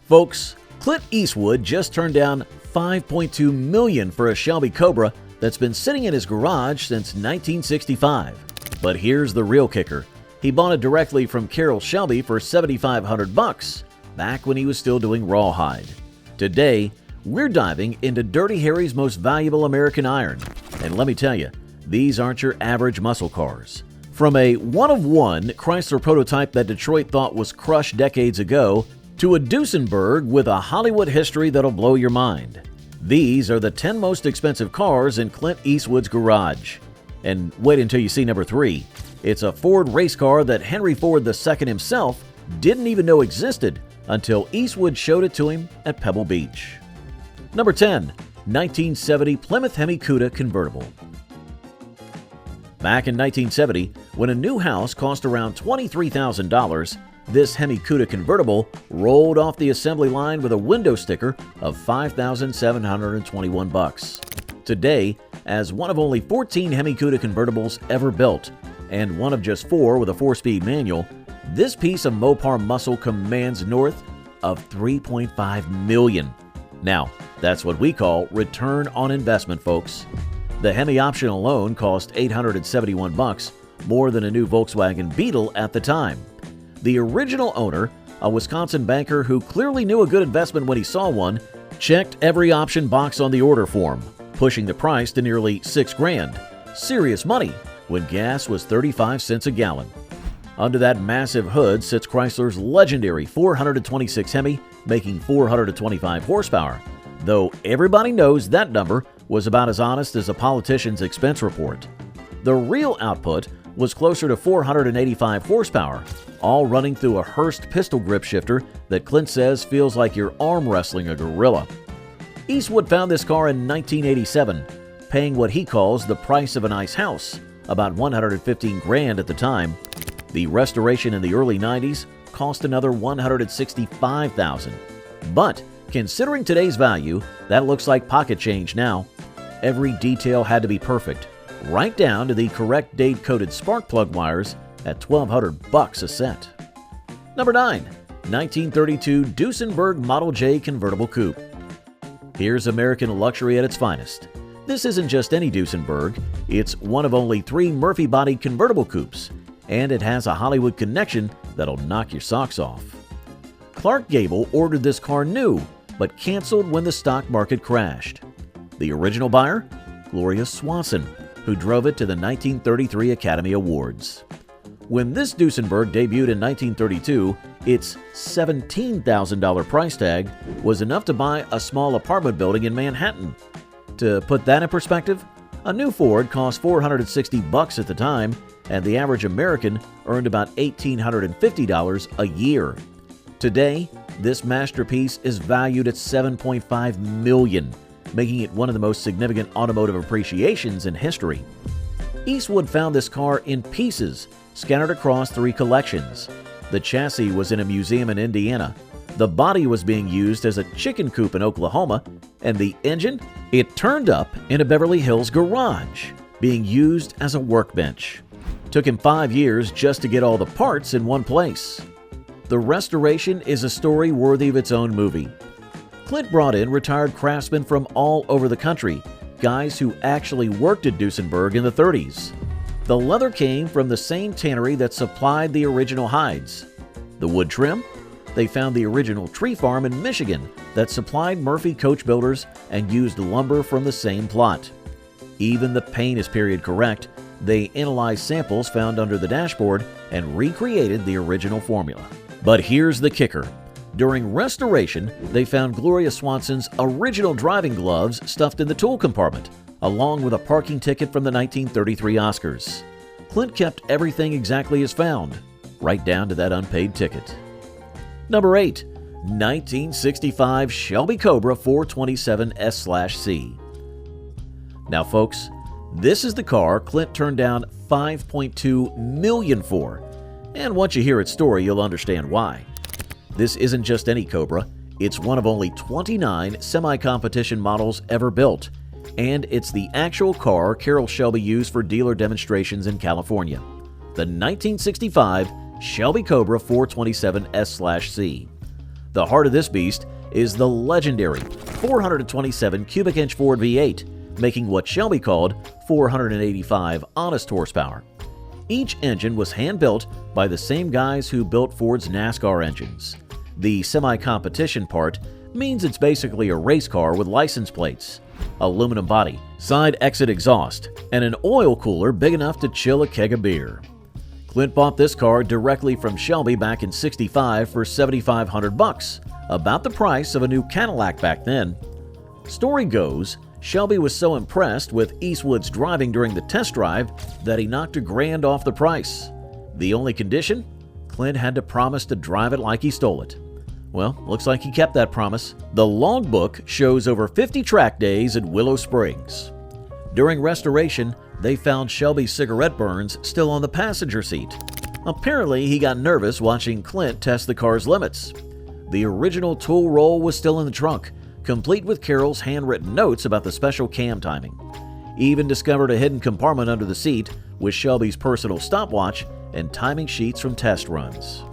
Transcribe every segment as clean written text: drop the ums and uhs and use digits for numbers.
Folks, Clint Eastwood just turned down $5.2 million for a Shelby Cobra that's been sitting in his garage since 1965. But here's the real kicker. He bought it directly from Carroll Shelby for $7,500 back when he was still doing Rawhide. Today, we're diving into Dirty Harry's most valuable American iron. And let me tell you, these aren't your average muscle cars. From a one-of-one Chrysler prototype that Detroit thought was crushed decades ago, to a Duesenberg with a Hollywood history that'll blow your mind. These are the 10 most expensive cars in Clint Eastwood's garage. And wait until you see number 3. It's a Ford race car that Henry Ford II himself didn't even know existed until Eastwood showed it to him at Pebble Beach. Number 10. 1970 Plymouth Hemi Cuda convertible. Back in 1970, when a new house cost around $23,000, this Hemi Cuda convertible rolled off the assembly line with a window sticker of $5,721. Today, as one of only 14 Hemi Cuda convertibles ever built, and one of just 4 with a 4-speed manual, this piece of Mopar muscle commands north of $3.5 million. Now, that's what we call return on investment, folks. The Hemi option alone cost $871, more than a new Volkswagen Beetle at the time. The original owner, a Wisconsin banker who clearly knew a good investment when he saw one, checked every option box on the order form, pushing the price to nearly $6,000. Serious money when gas was 35 cents a gallon. Under that massive hood sits Chrysler's legendary 426 Hemi, making 425 horsepower, though everybody knows that number was about as honest as a politician's expense report. The real output was closer to 485 horsepower, all running through a Hurst pistol grip shifter that Clint says feels like you're arm wrestling a gorilla. Eastwood found this car in 1987, paying what he calls the price of a nice house, about $115,000 at the time. The restoration in the early 90s cost another $165,000. But considering today's value, that looks like pocket change now. Every detail had to be perfect, right down to the correct date-coded spark plug wires at $1,200 a set. Number 9. 1932 Duesenberg Model J convertible coupe. Here's American luxury at its finest. This isn't just any Duesenberg, it's one of only 3 Murphy-bodied convertible coupes, and it has a Hollywood connection that'll knock your socks off. Clark Gable ordered this car new, but canceled when the stock market crashed. The original buyer? Gloria Swanson, who drove it to the 1933 Academy Awards. When this Duesenberg debuted in 1932, its $17,000 price tag was enough to buy a small apartment building in Manhattan. To put that in perspective, a new Ford cost $460 at the time, and the average American earned about $1,850 a year. Today, this masterpiece is valued at $7.5 million, making it one of the most significant automotive appreciations in history. Eastwood found this car in pieces, scattered across 3 collections. The chassis was in a museum in Indiana. The body was being used as a chicken coop in Oklahoma, and the engine? It turned up in a Beverly Hills garage, being used as a workbench. Took him 5 years just to get all the parts in one place. The restoration is a story worthy of its own movie. Clint brought in retired craftsmen from all over the country, guys who actually worked at Duesenberg in the 30s. The leather came from the same tannery that supplied the original hides. The wood trim? They found the original tree farm in Michigan that supplied Murphy coach builders and used lumber from the same plot. Even the paint is period correct. They analyzed samples found under the dashboard and recreated the original formula. But here's the kicker. During restoration, they found Gloria Swanson's original driving gloves stuffed in the tool compartment, along with a parking ticket from the 1933 Oscars. Clint kept everything exactly as found, right down to that unpaid ticket. Number 8. 1965 Shelby Cobra 427 S/C. Now folks, this is the car Clint turned down $5.2 million for, and once you hear its story, you'll understand why. This isn't just any Cobra, it's one of only 29 semi-competition models ever built, and it's the actual car Carroll Shelby used for dealer demonstrations in California. The 1965 Shelby Cobra 427 S/C. The heart of this beast is the legendary 427 cubic inch Ford V8, making what Shelby called 485 honest horsepower. Each engine was hand-built by the same guys who built Ford's NASCAR engines. The semi-competition part means it's basically a race car with license plates, aluminum body, side exit exhaust, and an oil cooler big enough to chill a keg of beer. Clint bought this car directly from Shelby back in '65 for $7,500, about the price of a new Cadillac back then. Story goes, Shelby was so impressed with Eastwood's driving during the test drive that he knocked $1,000 off the price. The only condition? Clint had to promise to drive it like he stole it. Well, looks like he kept that promise. The logbook shows over 50 track days at Willow Springs. During restoration, they found Shelby's cigarette burns still on the passenger seat. Apparently, he got nervous watching Clint test the car's limits. The original tool roll was still in the trunk, complete with Carroll's handwritten notes about the special cam timing. Even discovered a hidden compartment under the seat with Shelby's personal stopwatch and timing sheets from test runs.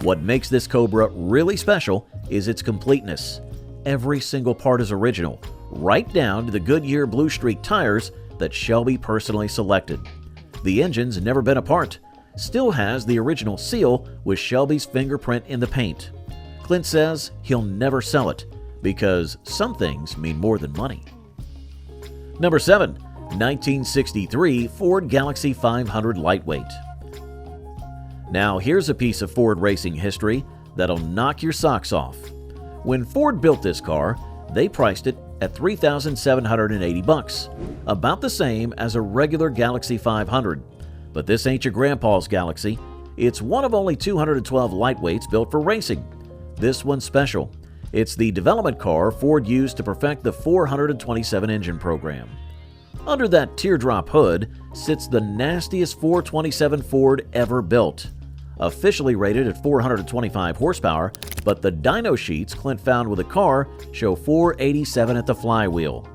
What makes this Cobra really special is its completeness. Every single part is original, right down to the Goodyear Blue Streak tires that Shelby personally selected. The engine's never been apart, still has the original seal with Shelby's fingerprint in the paint. Clint says he'll never sell it because some things mean more than money. Number 7. 1963 Ford Galaxie 500 Lightweight. Now here's a piece of Ford racing history that'll knock your socks off. When Ford built this car, they priced it at $3,780, about the same as a regular Galaxie 500. But this ain't your grandpa's Galaxie. It's one of only 212 lightweights built for racing. This one's special. It's the development car Ford used to perfect the 427 engine program. Under that teardrop hood sits the nastiest 427 Ford ever built. Officially rated at 425 horsepower, but the dyno sheets Clint found with the car show 487 at the flywheel.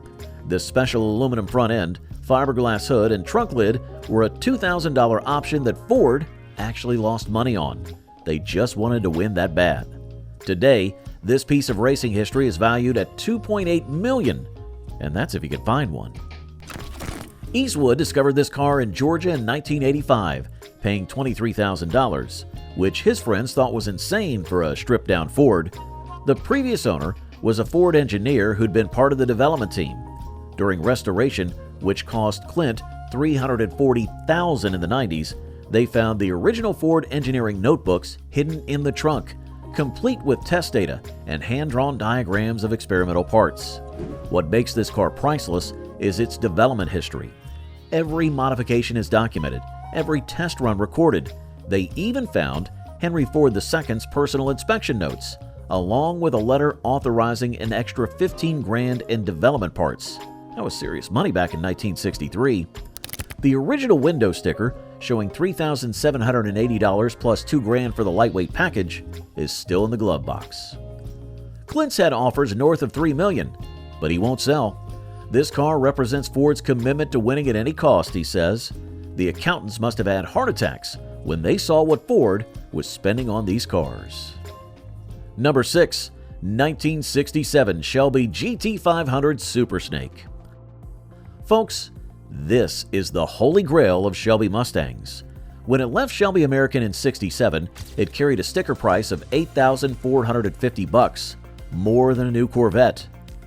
This special aluminum front end, fiberglass hood, and trunk lid were a $2,000 option that Ford actually lost money on. They just wanted to win that bad. Today, this piece of racing history is valued at $2.8 million, and that's if you can find one. Eastwood discovered this car in Georgia in 1985, paying $23,000, which his friends thought was insane for a stripped-down Ford. The previous owner was a Ford engineer who'd been part of the development team. During restoration, which cost Clint $340,000 in the 90s, they found the original Ford engineering notebooks hidden in the trunk, complete with test data and hand-drawn diagrams of experimental parts. What makes this car priceless is its development history. Every modification is documented, every test run recorded. They even found Henry Ford II's personal inspection notes, along with a letter authorizing an extra $15,000 in development parts. That was serious money back in 1963. The original window sticker, showing $3,780 plus $2,000 for the lightweight package, is still in the glove box. Clint's had offers north of $3 million, but he won't sell. This car represents Ford's commitment to winning at any cost, he says. The accountants must have had heart attacks when they saw what Ford was spending on these cars. Number 6. 1967 Shelby GT500 Super Snake. Folks, this is the holy grail of Shelby Mustangs. When it left Shelby American in '67, it carried a sticker price of $8,450, more than a new Corvette.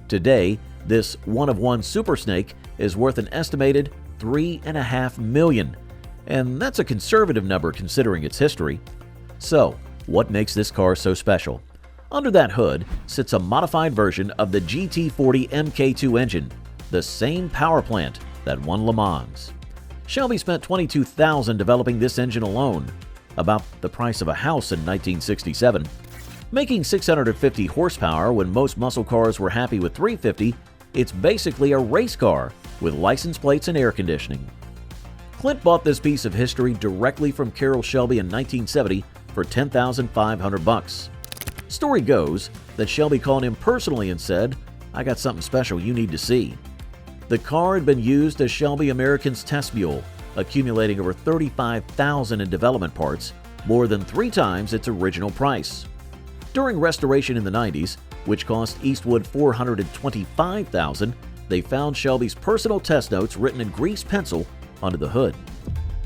Today, this one-of-one Super Snake is worth an estimated $3.5 million, and that's a conservative number considering its history. So, what makes this car so special? Under that hood sits a modified version of the GT40 MK II engine, the same power plant that won Le Mans. Shelby spent $22,000 developing this engine alone, about the price of a house in 1967. Making 650 horsepower when most muscle cars were happy with 350, it's basically a race car with license plates and air conditioning. Clint bought this piece of history directly from Carroll Shelby in 1970 for $10,500. Story goes that Shelby called him personally and said, "I got something special you need to see." The car had been used as Shelby American's test mule, accumulating over $35,000 in development parts, more than 3 times its original price. During restoration in the 90s, which cost Eastwood $425,000, they found Shelby's personal test notes written in grease pencil onto the hood.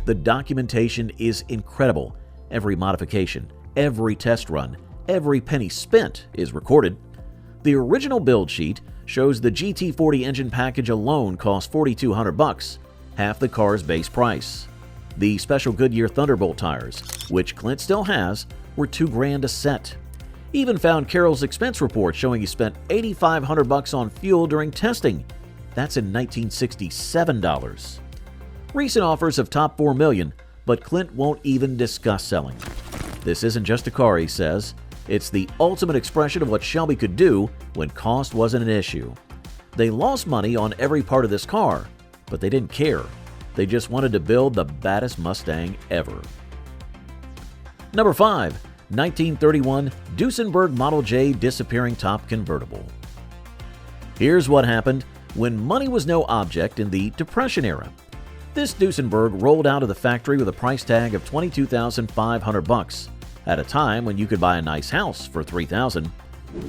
The documentation is incredible. Every modification, every test run, every penny spent is recorded. The original build sheet shows the GT40 engine package alone cost $4,200, half the car's base price. The special Goodyear Thunderbolt tires, which Clint still has, were $2,000 a set. Even found Carroll's expense report showing he spent $8,500 on fuel during testing. That's in 1967 dollars. Recent offers have topped $4 million, but Clint won't even discuss selling. This isn't just a car, he says. It's the ultimate expression of what Shelby could do when cost wasn't an issue. They lost money on every part of this car, but they didn't care. They just wanted to build the baddest Mustang ever. Number 5. 1931 Duesenberg Model J disappearing top convertible. Here's what happened when money was no object in the Depression era. This Duesenberg rolled out of the factory with a price tag of $22,500 at a time when you could buy a nice house for $3,000.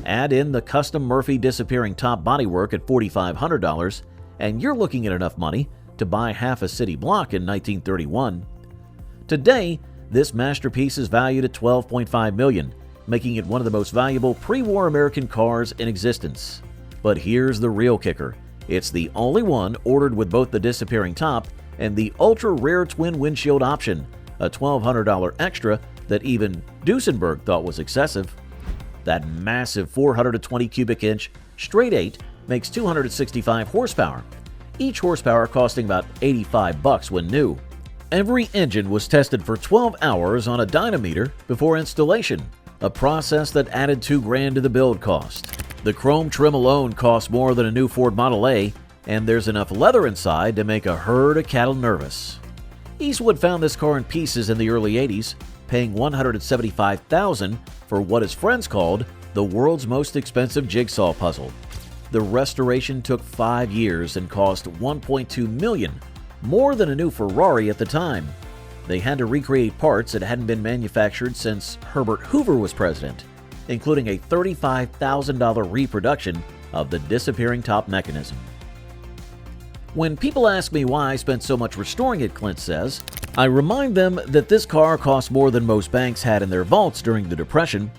Add in the custom Murphy disappearing top bodywork at $4,500, and you're looking at enough money to buy half a city block in 1931. Today, this masterpiece is valued at $12.5 million, making it one of the most valuable pre-war American cars in existence. But here's the real kicker. It's the only one ordered with both the disappearing top and the ultra-rare twin windshield option, a $1,200 extra that even Duesenberg thought was excessive. That massive 420 cubic inch straight 8 makes 265 horsepower, each horsepower costing about $85 when new. Every engine was tested for 12 hours on a dynameter before installation, a process that added $2,000 to the build cost. The chrome trim alone costs more than a new Ford Model A, and there's enough leather inside to make a herd of cattle nervous. Eastwood found this car in pieces in the early 80s, paying $175,000 for what his friends called the world's most expensive jigsaw puzzle. The restoration took 5 years and cost $1.2 million, more than a new Ferrari at the time. They had to recreate parts that hadn't been manufactured since Herbert Hoover was president, including a $35,000 reproduction of the disappearing top mechanism. When people ask me why I spent so much restoring it, Clint says, I remind them that this car cost more than most banks had in their vaults during the Depression.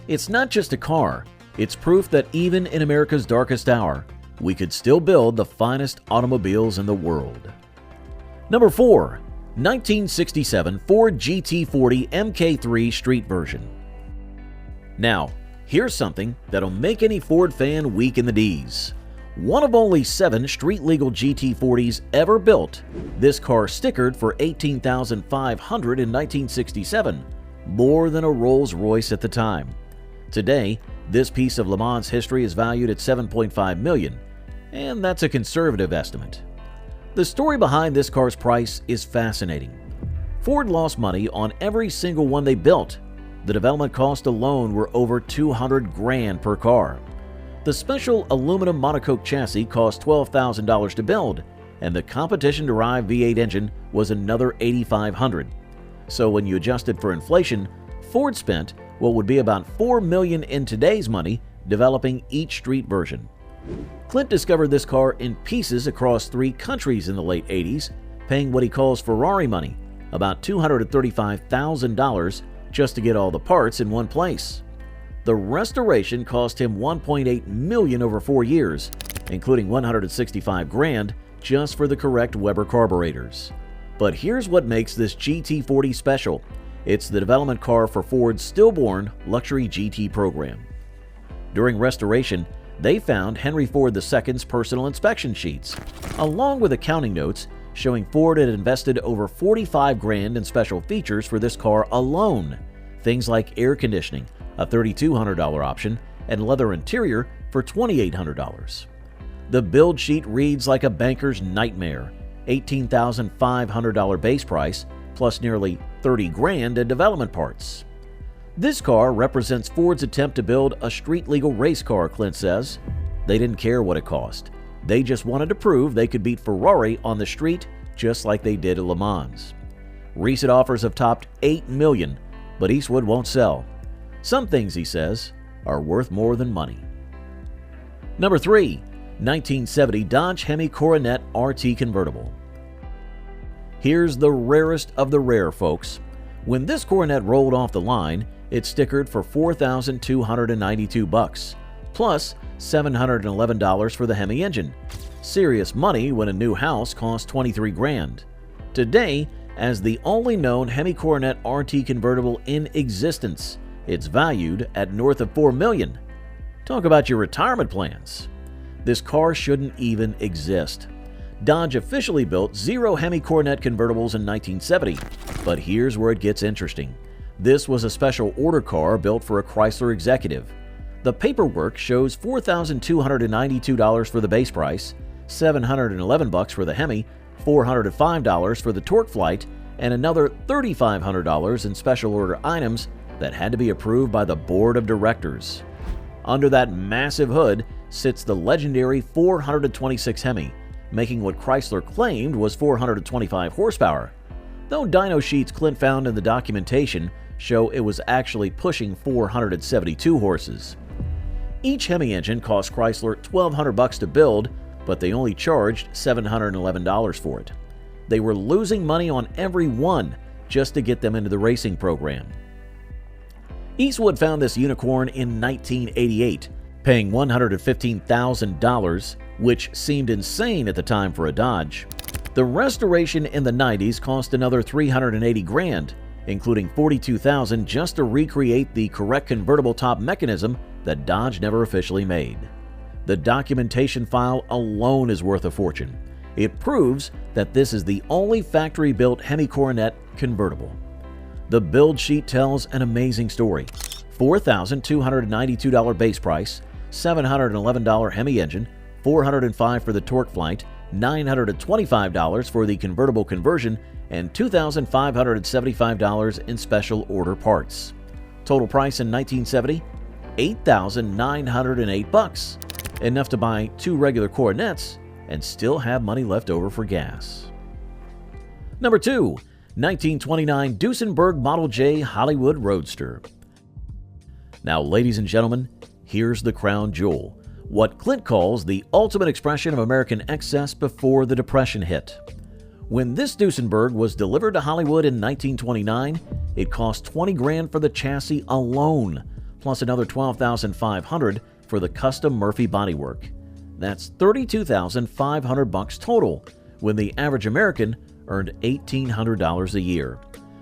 It's not just a car, it's proof that even in America's darkest hour, we could still build the finest automobiles in the world. Number 4. 1967 Ford GT40 MK III Street Version. Now, here's something that'll make any Ford fan weak in the D's. One of only 7 street-legal GT40s ever built, this car stickered for $18,500 in 1967, more than a Rolls-Royce at the time. Today, this piece of Le Mans history is valued at $7.5 million, and that's a conservative estimate. The story behind this car's price is fascinating. Ford lost money on every single one they built. The development costs alone were over $200,000 per car. The special aluminum monocoque chassis cost $12,000 to build, and the competition-derived V8 engine was another $8,500. So when you adjusted for inflation, Ford spent what would be about $4 million in today's money developing each street version. Clint discovered this car in pieces across 3 countries in the late 80s, paying what he calls Ferrari money, about $235,000 just to get all the parts in one place. The restoration cost him $1.8 million over 4 years, including $165,000 just for the correct Weber carburetors. But here's what makes this GT40 special. It's the development car for Ford's stillborn luxury GT program. During restoration, they found Henry Ford II's personal inspection sheets, along with accounting notes showing Ford had invested over $45,000 in special features for this car alone. Things like air conditioning, a $3,200 option, and leather interior for $2,800. The build sheet reads like a banker's nightmare. $18,500 base price, plus nearly $30,000 in development parts. This car represents Ford's attempt to build a street-legal race car, Clint says. They didn't care what it cost. They just wanted to prove they could beat Ferrari on the street just like they did at Le Mans. Recent offers have topped $8 million, but Eastwood won't sell. Some things, he says, are worth more than money. Number 3. 1970 Dodge Hemi Coronet RT Convertible. Here's the rarest of the rare, folks. When this Coronet rolled off the line, it stickered for $4,292, plus $711 for the Hemi engine. Serious money when a new house costs $23,000. Today, as the only known Hemi Coronet RT convertible in existence, it's valued at north of $4 million. Talk about your retirement plans. This car shouldn't even exist. Dodge officially built 0 Hemi Coronet convertibles in 1970, but here's where it gets interesting. This was a special order car built for a Chrysler executive. The paperwork shows $4,292 for the base price, $711 for the Hemi, $405 for the Torque Flight, and another $3,500 in special order items that had to be approved by the board of directors. Under that massive hood sits the legendary 426 Hemi, making what Chrysler claimed was 425 horsepower, though dyno sheets Clint found in the documentation show it was actually pushing 472 horses. Each Hemi engine cost Chrysler $1,200 to build, but they only charged $711 for it. They were losing money on every one just to get them into the racing program. Eastwood found this unicorn in 1988, paying $115,000, which seemed insane at the time for a Dodge. The restoration in the 90s cost another $380,000, including $42,000 just to recreate the correct convertible top mechanism that Dodge never officially made. The documentation file alone is worth a fortune. It proves that this is the only factory-built Hemi Coronet convertible. The build sheet tells an amazing story. $4,292 base price, $711 Hemi engine, $405 for the Torque Flight, $925 for the convertible conversion, and $2,575 in special order parts. Total price in 1970, $8,908, enough to buy 2 regular Coronets and still have money left over for gas. Number 2. 1929 Duesenberg Model J Hollywood Roadster. Now, ladies and gentlemen, here's the crown jewel, what Clint calls the ultimate expression of American excess before the Depression hit. When this Duesenberg was delivered to Hollywood in 1929, it cost $20,000 for the chassis alone, plus another $12,500 for the custom Murphy bodywork. That's $32,500 total, when the average American earned $1,800 a year.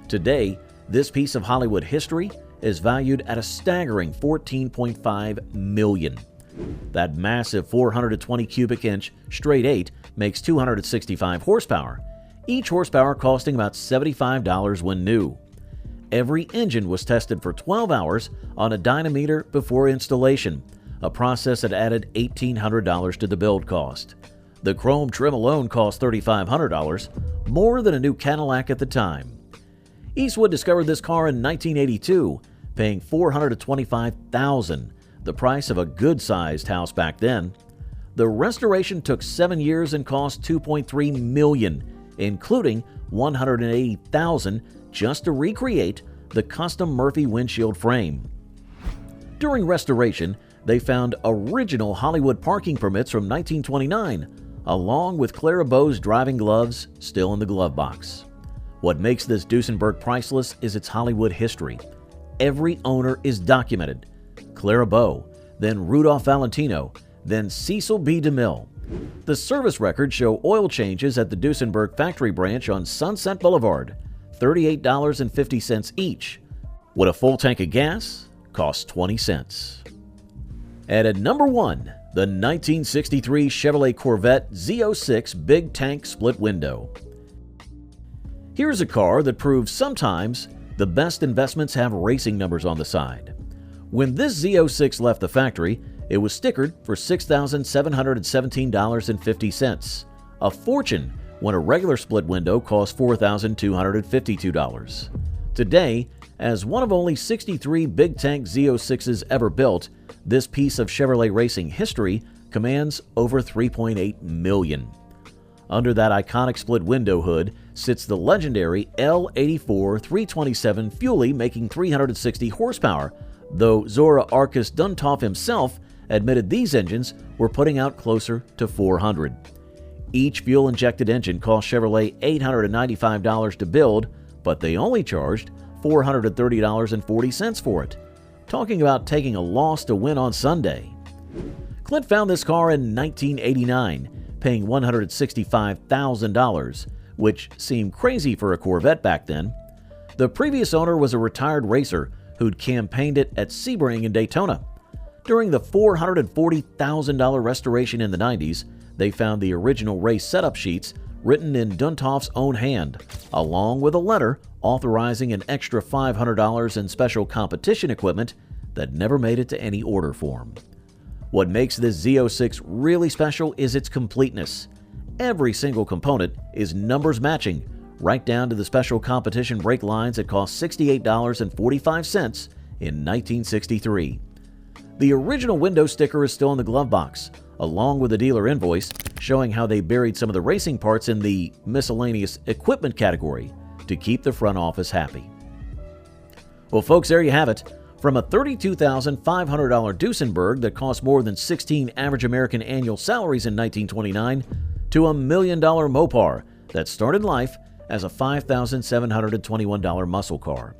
Today, this piece of Hollywood history is valued at a staggering $14.5 million. That massive 420 cubic inch straight 8 makes 265 horsepower, each horsepower costing about $75 when new. Every engine was tested for 12 hours on a dynameter before installation, a process that added $1,800 to the build cost. The chrome trim alone cost $3,500, more than a new Cadillac at the time. Eastwood discovered this car in 1982, paying $425,000, the price of a good-sized house back then. The restoration took 7 years and cost $2.3 million, including $180,000 just to recreate the custom Murphy windshield frame. During restoration, they found original Hollywood parking permits from 1929, along with Clara Bow's driving gloves still in the glove box. What makes this Duesenberg priceless is its Hollywood history. Every owner is documented. Clara Bow, then Rudolph Valentino, then Cecil B. DeMille. The service records show oil changes at the Duesenberg factory branch on Sunset Boulevard, $38.50 each, when a full tank of gas costs 20 cents. And at number 1, the 1963 Chevrolet Corvette Z06 big tank split window. Here's a car that proves sometimes the best investments have racing numbers on the side. When this Z06 left the factory, it was stickered for $6,717.50, a fortune when a regular split window cost $4,252. Today, as one of only 63 big tank Z06s ever built, this piece of Chevrolet racing history commands over $3.8 million. Under that iconic split window hood sits the legendary L84 327 Fuelie making 360 horsepower, though Zora Arcus Duntov himself admitted these engines were putting out closer to 400. Each fuel-injected engine cost Chevrolet $895 to build, but they only charged $430.40 for it. Talking about taking a loss to win on Sunday. Clint found this car in 1989, paying $165,000, which seemed crazy for a Corvette back then. The previous owner was a retired racer who'd campaigned it at Sebring in Daytona. During the $440,000 restoration in the 90s, they found the original race setup sheets written in Duntov's own hand, along with a letter authorizing an extra $500 in special competition equipment that never made it to any order form. What makes this Z06 really special is its completeness. Every single component is numbers matching, right down to the special competition brake lines that cost $68.45 in 1963. The original window sticker is still in the glove box, along with a dealer invoice showing how they buried some of the racing parts in the miscellaneous equipment category to keep the front office happy. Well, folks, there you have it. From a $32,500 Duesenberg that cost more than 16 average American annual salaries in 1929 to a $1 million Mopar that started life as a $5,721 muscle car.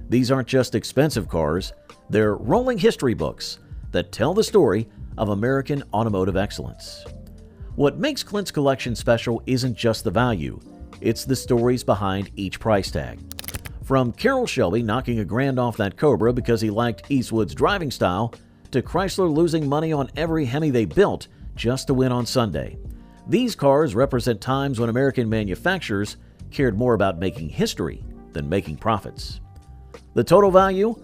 These aren't just expensive cars, they're rolling history books that tell the story of American automotive excellence. What makes Clint's collection special isn't just the value, it's the stories behind each price tag. From Carroll Shelby knocking $1,000 off that Cobra because he liked Eastwood's driving style, to Chrysler losing money on every Hemi they built just to win on Sunday. These cars represent times when American manufacturers cared more about making history than making profits. The total value?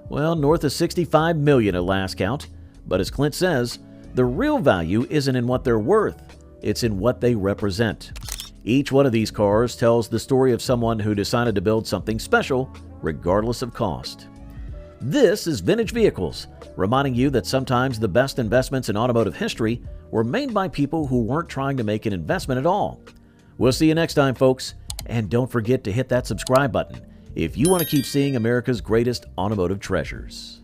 Well, north of $65 million at last count. But as Clint says, the real value isn't in what they're worth, it's in what they represent. Each one of these cars tells the story of someone who decided to build something special, regardless of cost. This is Vintage Vehicles, reminding you that sometimes the best investments in automotive history were made by people who weren't trying to make an investment at all. We'll see you next time, folks, and don't forget to hit that subscribe button if you want to keep seeing America's greatest automotive treasures.